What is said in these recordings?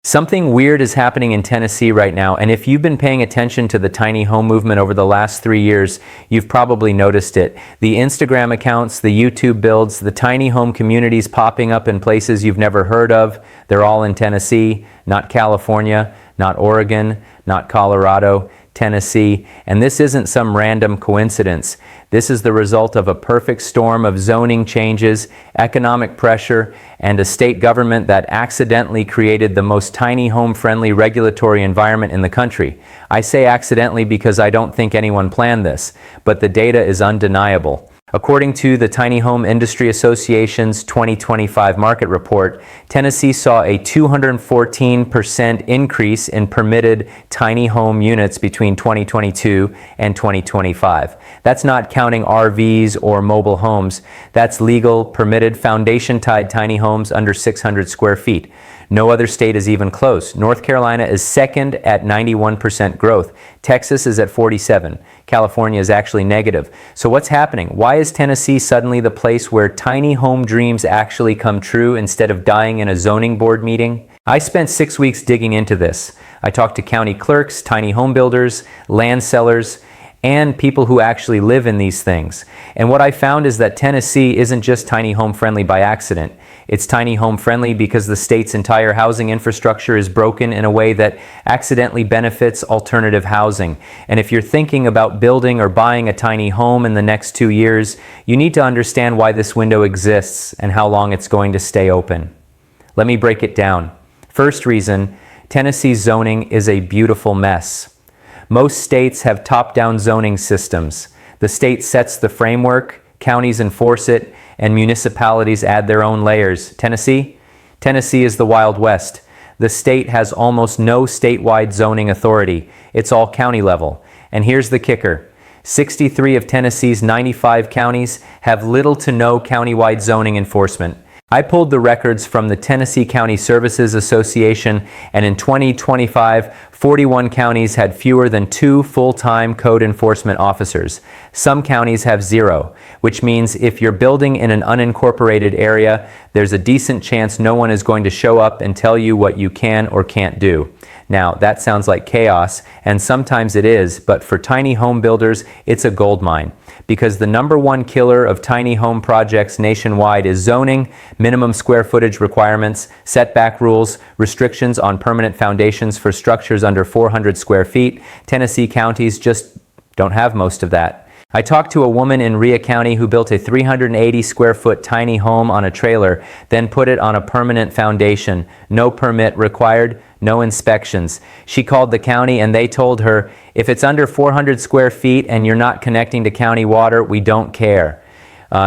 Something weird is happening in Tennessee right now, and if you've been paying attention to the tiny home movement over the last 3 years, you've probably noticed it. The Instagram accounts, the YouTube builds, the tiny home communities popping up in places you've never heard of, they're all in Tennessee, not California, not Oregon, not Colorado, Tennessee, and this isn't some random coincidence. This is the result of a perfect storm of zoning changes, economic pressure, and a state government that accidentally created the most tiny home-friendly regulatory environment in the country. I say accidentally because I don't think anyone planned this, but the data is undeniable. According to the Tiny Home Industry Association's 2025 market report, Tennessee saw a 214% increase in permitted tiny home units between 2022 and 2025. That's not counting RVs or mobile homes. That's legal, permitted, foundation-tied tiny homes under 600 square feet. No other state is even close. North Carolina is second at 91% growth. Texas is at 47%. California is actually negative. So what's happening? Why is Tennessee suddenly the place where tiny home dreams actually come true instead of dying in a zoning board meeting? I spent 6 weeks digging into this. I talked to county clerks, tiny home builders, land sellers, and people who actually live in these things. And what I found is that Tennessee isn't just tiny home friendly by accident. It's tiny home friendly because the state's entire housing infrastructure is broken in a way that accidentally benefits alternative housing. And if you're thinking about building or buying a tiny home in the next 2 years, you need to understand why this window exists and how long it's going to stay open. Let me break it down. First reason, Tennessee's zoning is a beautiful mess. Most states have top-down zoning systems. The state sets the framework, counties enforce it, and municipalities add their own layers. Tennessee? Tennessee is the Wild West. The state has almost no statewide zoning authority. It's all county level. And here's the kicker. 63 of Tennessee's 95 counties have little to no countywide zoning enforcement. I pulled the records from the Tennessee County Services Association, and in 2025, 41 counties had fewer than 2 full-time code enforcement officers. Some counties have 0, which means if you're building in an unincorporated area, there's a decent chance no one is going to show up and tell you what you can or can't do. Now, that sounds like chaos, and sometimes it is, but for tiny home builders, it's a goldmine. Because the #1 killer of tiny home projects nationwide is zoning, minimum square footage requirements, setback rules, restrictions on permanent foundations for structures under 400 square feet. Tennessee counties just don't have most of that. I talked to a woman in Rhea County who built a 380 square foot tiny home on a trailer, then put it on a permanent foundation. No permit required, no inspections. She called the county and they told her, if it's under 400 square feet and you're not connecting to county water, we don't care.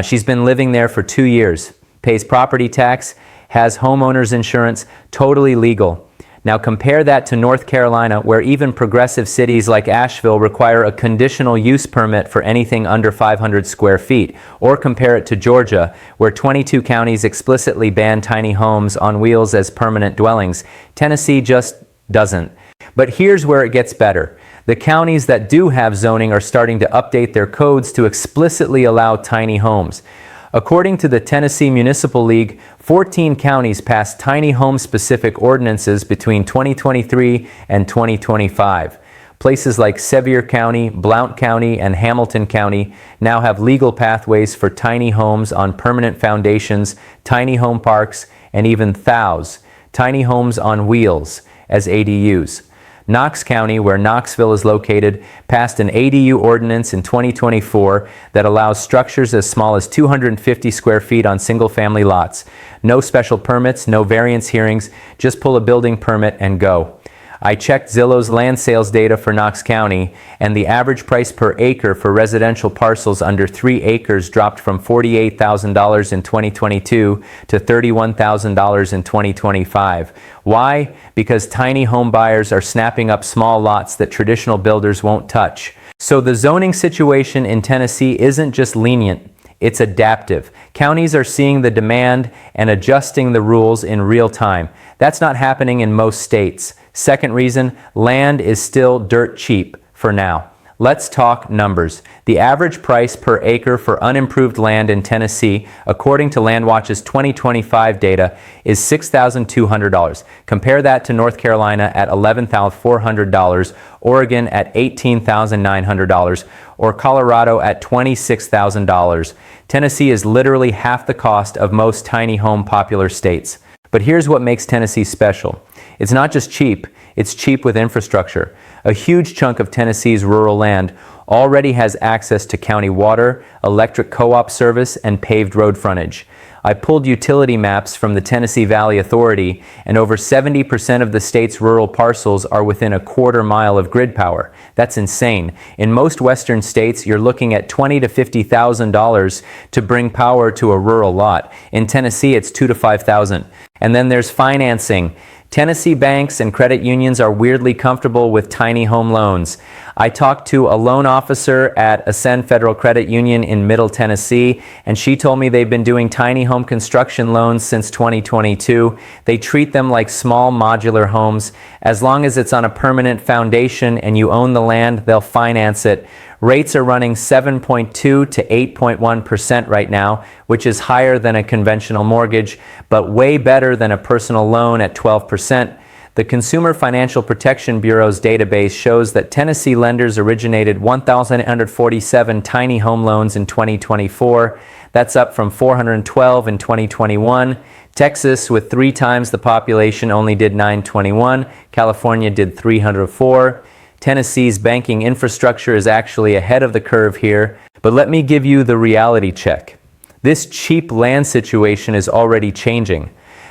She's been living there for 2 years, pays property tax, has homeowner's insurance, totally legal. Now compare that to North Carolina, where even progressive cities like Asheville require a conditional use permit for anything under 500 square feet. Or compare it to Georgia, where 22 counties explicitly ban tiny homes on wheels as permanent dwellings. Tennessee just doesn't. But here's where it gets better. The counties that do have zoning are starting to update their codes to explicitly allow tiny homes. According to the Tennessee Municipal League, 14 counties passed tiny home-specific ordinances between 2023 and 2025. Places like Sevier County, Blount County, and Hamilton County now have legal pathways for tiny homes on permanent foundations, tiny home parks, and even THOWs, tiny homes on wheels, as ADUs. Knox County, where Knoxville is located, passed an ADU ordinance in 2024 that allows structures as small as 250 square feet on single-family lots. No special permits, no variance hearings, just pull a building permit and go. I checked Zillow's land sales data for Knox County, and the average price per acre for residential parcels under 3 acres dropped from $48,000 in 2022 to $31,000 in 2025. Why? Because tiny home buyers are snapping up small lots that traditional builders won't touch. So the zoning situation in Tennessee isn't just lenient, it's adaptive. Counties are seeing the demand and adjusting the rules in real time. That's not happening in most states. Second reason, land is still dirt cheap for now. Let's talk numbers. The average price per acre for unimproved land in Tennessee, according to LandWatch's 2025 data, is $6,200. Compare that to North Carolina at $11,400, Oregon at $18,900, or Colorado at $26,000. Tennessee is literally half the cost of most tiny home popular states. But here's what makes Tennessee special. It's not just cheap, it's cheap with infrastructure. A huge chunk of Tennessee's rural land already has access to county water, electric co-op service, and paved road frontage. I pulled utility maps from the Tennessee Valley Authority, and over 70% of the state's rural parcels are within a quarter mile of grid power. That's insane. In most western states, you're looking at $20,000 to $50,000 to bring power to a rural lot. In Tennessee, it's $2,000 to $5,000. And then there's financing. Tennessee banks and credit unions are weirdly comfortable with tiny home loans. I talked to a loan officer at Ascend Federal Credit Union in Middle Tennessee, and she told me they've been doing tiny home construction loans since 2022. They treat them like small modular homes. As long as it's on a permanent foundation and you own the land, they'll finance it. Rates are running 7.2 to 8.1% right now, which is higher than a conventional mortgage, but way better than a personal loan at 12%. The Consumer Financial Protection Bureau's database shows that Tennessee lenders originated 1,847 tiny home loans in 2024. That's up from 412 in 2021. Texas, with 3 times the population, only did 921. California did 304. Tennessee's banking infrastructure is actually ahead of the curve here, but let me give you the reality check. This cheap land situation is already changing.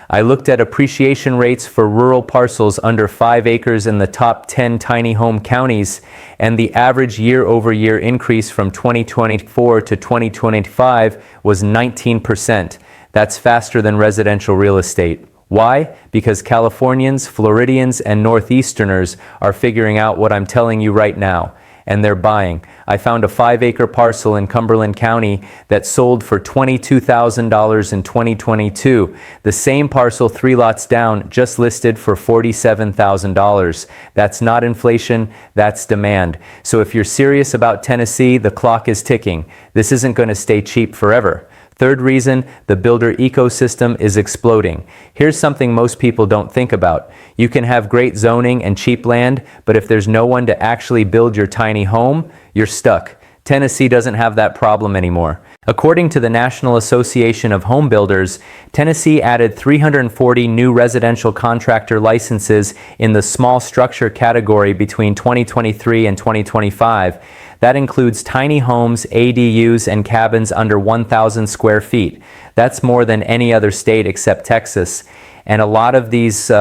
I looked at appreciation rates for rural parcels under 5 acres in the top 10 tiny home counties, and the average year-over-year increase from 2024 to 2025 was 19%. That's faster than residential real estate. Why? Because Californians, Floridians, and Northeasterners are figuring out what I'm telling you right now, and they're buying. I found a 5-acre parcel in Cumberland County that sold for $22,000 in 2022. The same parcel 3 lots down just listed for $47,000. That's not inflation, that's demand. So if you're serious about Tennessee, the clock is ticking. This isn't going to stay cheap forever. Third reason, the builder ecosystem is exploding. Here's something most people don't think about. You can have great zoning and cheap land, but if there's no one to actually build your tiny home, you're stuck. Tennessee doesn't have that problem anymore. According to the National Association of Home Builders, Tennessee added 340 new residential contractor licenses in the small structure category between 2023 and 2025. That includes tiny homes, ADUs, and cabins under 1,000 square feet. That's more than any other state except Texas. And a lot of these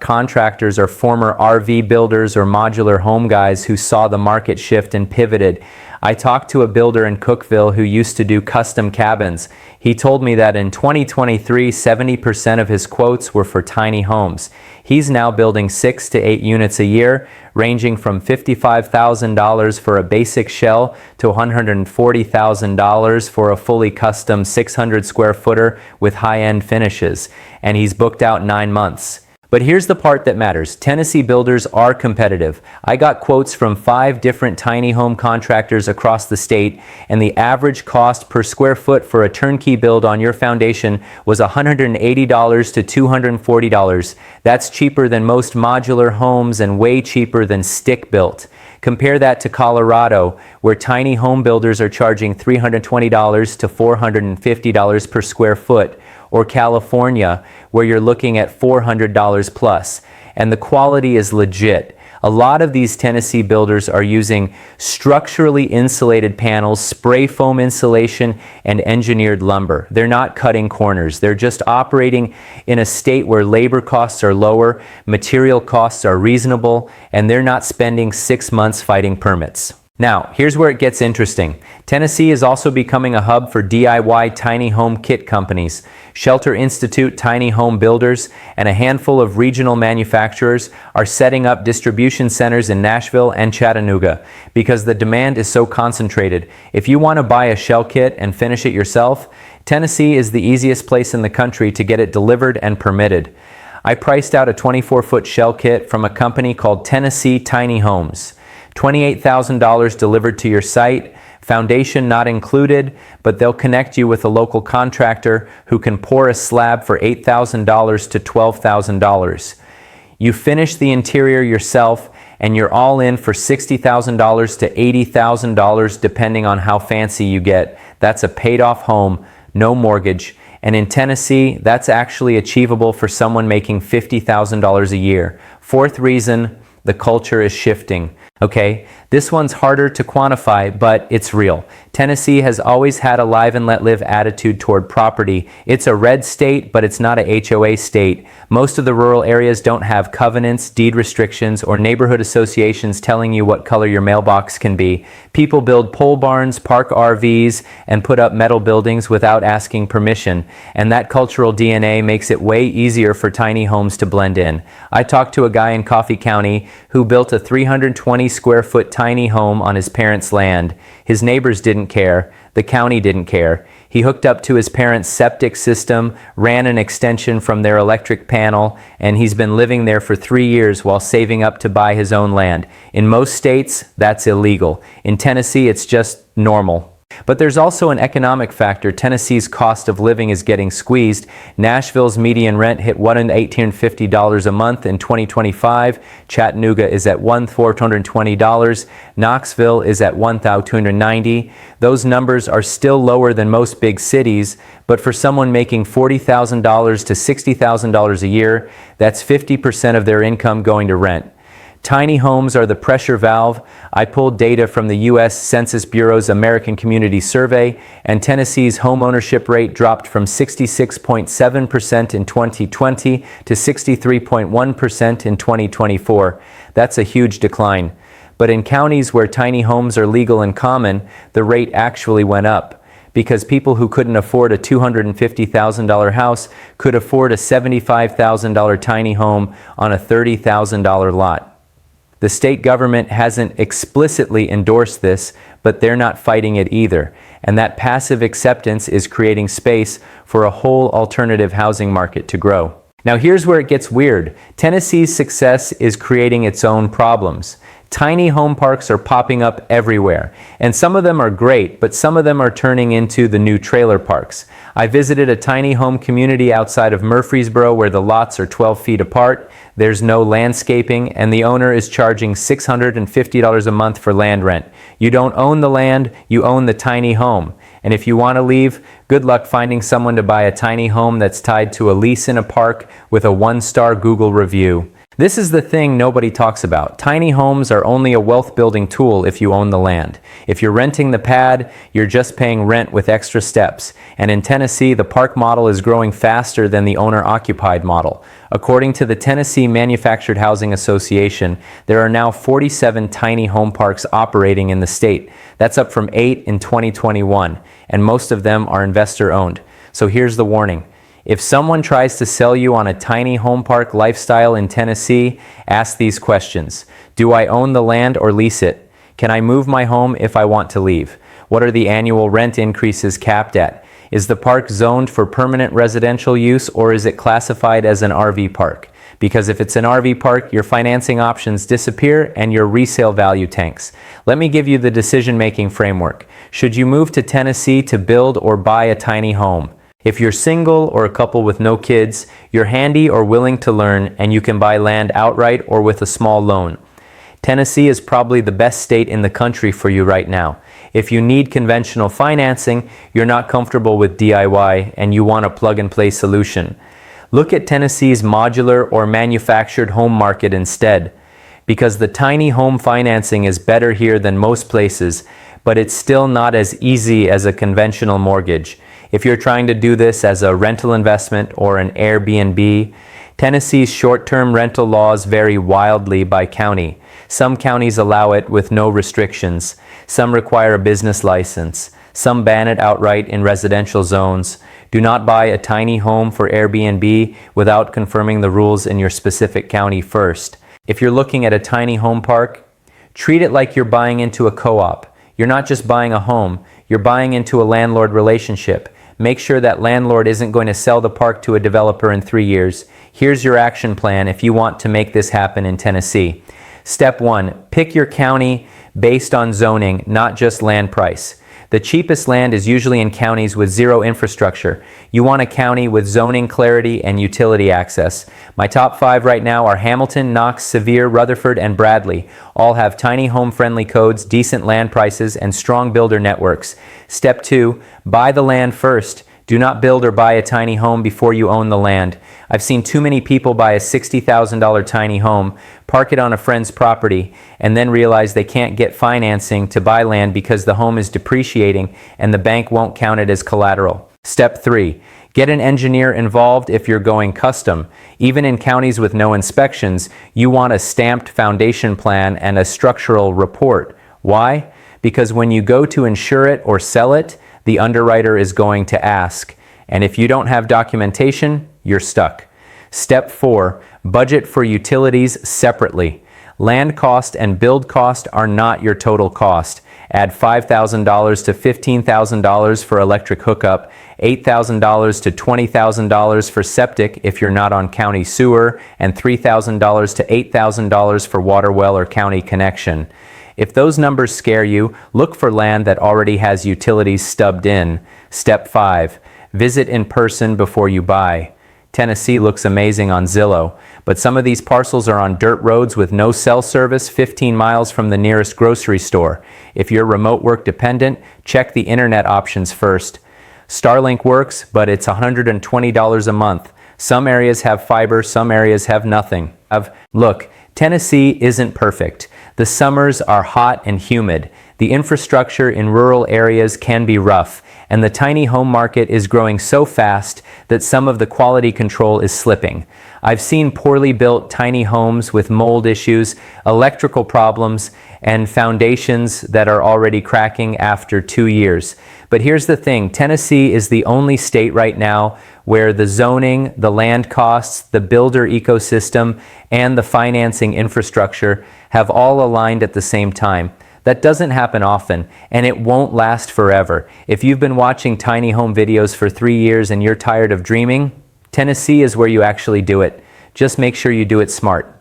contractors are former RV builders or modular home guys who saw the market shift and pivoted. I talked to a builder in Cookeville who used to do custom cabins. He told me that in 2023, 70% of his quotes were for tiny homes. He's now building 6 to 8 units a year, ranging from $55,000 for a basic shell to $140,000 for a fully custom 600 square footer with high-end finishes. And he's booked out 9 months. But here's the part that matters. Tennessee builders are competitive. I got quotes from 5 different tiny home contractors across the state, and the average cost per square foot for a turnkey build on your foundation was $180 to $240. That's cheaper than most modular homes and way cheaper than stick-built. Compare that to Colorado, where tiny home builders are charging $320 to $450 per square foot, or California, where you're looking at $400 plus, and the quality is legit. A lot of these Tennessee builders are using structurally insulated panels, spray foam insulation, and engineered lumber. They're not cutting corners. They're just operating in a state where labor costs are lower, material costs are reasonable, and they're not spending 6 months fighting permits. Now, here's where it gets interesting. Tennessee is also becoming a hub for DIY tiny home kit companies. Shelter Institute Tiny Home Builders and a handful of regional manufacturers are setting up distribution centers in Nashville and Chattanooga because the demand is so concentrated. If you want to buy a shell kit and finish it yourself, Tennessee is the easiest place in the country to get it delivered and permitted. I priced out a 24-foot shell kit from a company called Tennessee Tiny Homes. $28,000 delivered to your site, foundation not included, but they'll connect you with a local contractor who can pour a slab for $8,000 to $12,000. You finish the interior yourself, and you're all in for $60,000 to $80,000 depending on how fancy you get. That's a paid-off home, no mortgage. And in Tennessee, that's actually achievable for someone making $50,000 a year. Fourth reason, the culture is shifting. Okay, this one's harder to quantify, but it's real. Tennessee has always had a live and let live attitude toward property. It's a red state, but it's not a HOA state. Most of the rural areas don't have covenants, deed restrictions, or neighborhood associations telling you what color your mailbox can be. People build pole barns, park RVs, and put up metal buildings without asking permission. And that cultural DNA makes it way easier for tiny homes to blend in. I talked to a guy in Coffee County who built a 320 square foot tiny home on his parents' land. His neighbors didn't care. The county didn't care. He hooked up to his parents' septic system, ran an extension from their electric panel, and he's been living there for 3 years while saving up to buy his own land. In most states, that's illegal. In Tennessee, it's just normal. But there's also an economic factor. Tennessee's cost of living is getting squeezed. Nashville's median rent hit $1,850 a month in 2025. Chattanooga is at $1,420. Knoxville is at $1,290. Those numbers are still lower than most big cities, but for someone making $40,000 to $60,000 a year, that's 50% of their income going to rent. Tiny homes are the pressure valve. I pulled data from the U.S. Census Bureau's American Community Survey, and Tennessee's home ownership rate dropped from 66.7% in 2020 to 63.1% in 2024. That's a huge decline. But in counties where tiny homes are legal and common, the rate actually went up, because people who couldn't afford a $250,000 house could afford a $75,000 tiny home on a $30,000 lot. The state government hasn't explicitly endorsed this, but they're not fighting it either. And that passive acceptance is creating space for a whole alternative housing market to grow. Now here's where it gets weird. Tennessee's success is creating its own problems. Tiny home parks are popping up everywhere, and some of them are great, but some of them are turning into the new trailer parks. I visited a tiny home community outside of Murfreesboro where the lots are 12 feet apart, there's no landscaping, and the owner is charging $650 a month for land rent. You don't own the land, you own the tiny home. And if you want to leave, good luck finding someone to buy a tiny home that's tied to a lease in a park with a 1-star Google review. This is the thing nobody talks about. Tiny homes are only a wealth-building tool if you own the land. If you're renting the pad, you're just paying rent with extra steps. And in Tennessee, the park model is growing faster than the owner-occupied model. According to the Tennessee Manufactured Housing Association, there are now 47 tiny home parks operating in the state. That's up from 8 in 2021, and most of them are investor-owned. So here's the warning. If someone tries to sell you on a tiny home park lifestyle in Tennessee, ask these questions. Do I own the land or lease it? Can I move my home if I want to leave? What are the annual rent increases capped at? Is the park zoned for permanent residential use, or is it classified as an RV park? Because if it's an RV park, your financing options disappear and your resale value tanks. Let me give you the decision-making framework. Should you move to Tennessee to build or buy a tiny home? If you're single or a couple with no kids, you're handy or willing to learn, and you can buy land outright or with a small loan. Tennessee is probably the best state in the country for you right now. If you need conventional financing, you're not comfortable with DIY, and you want a plug-and-play solution, look at Tennessee's modular or manufactured home market instead. Because the tiny home financing is better here than most places, but it's still not as easy as a conventional mortgage. If you're trying to do this as a rental investment or an Airbnb, Tennessee's short-term rental laws vary wildly by county. Some counties allow it with no restrictions. Some require a business license. Some ban it outright in residential zones. Do not buy a tiny home for Airbnb without confirming the rules in your specific county first. If you're looking at a tiny home park, treat it like you're buying into a co-op. You're not just buying a home, you're buying into a landlord relationship. Make sure that landlord isn't going to sell the park to a developer in 3 years. Here's your action plan if you want to make this happen in Tennessee. Step 1. Pick your county based on zoning, not just land price. The cheapest land is usually in counties with zero infrastructure. You want a county with zoning clarity and utility access. My top 5 right now are Hamilton, Knox, Sevier, Rutherford, and Bradley. All have tiny home-friendly codes, decent land prices, and strong builder networks. Step 2. Buy the land first. Do not build or buy a tiny home before you own the land. I've seen too many people buy a $60,000 tiny home, park it on a friend's property, and then realize they can't get financing to buy land because the home is depreciating and the bank won't count it as collateral. Step 3. Get an engineer involved if you're going custom. Even in counties with no inspections, you want a stamped foundation plan and a structural report. Why? Because when you go to insure it or sell it, the underwriter is going to ask. And if you don't have documentation, you're stuck. Step 4. Budget for utilities separately. Land cost and build cost are not your total cost. Add $5,000 to $15,000 for electric hookup, $8,000 to $20,000 for septic if you're not on county sewer, and $3,000 to $8,000 for water well or county connection. If those numbers scare you, look for land that already has utilities stubbed in. Step 5. Visit in person before you buy. Tennessee looks amazing on Zillow, but some of these parcels are on dirt roads with no cell service 15 miles from the nearest grocery store. If you're remote work dependent, check the internet options first. Starlink works, but it's $120 a month. Some areas have fiber, some areas have nothing. Look, Tennessee isn't perfect. The summers are hot and humid. The infrastructure in rural areas can be rough, and the tiny home market is growing so fast that some of the quality control is slipping. I've seen poorly built tiny homes with mold issues, electrical problems, and foundations that are already cracking after 2 years. But here's the thing, Tennessee is the only state right now where the zoning, the land costs, the builder ecosystem, and the financing infrastructure have all aligned at the same time. That doesn't happen often, and it won't last forever. If you've been watching tiny home videos for 3 years and you're tired of dreaming, Tennessee is where you actually do it. Just make sure you do it smart.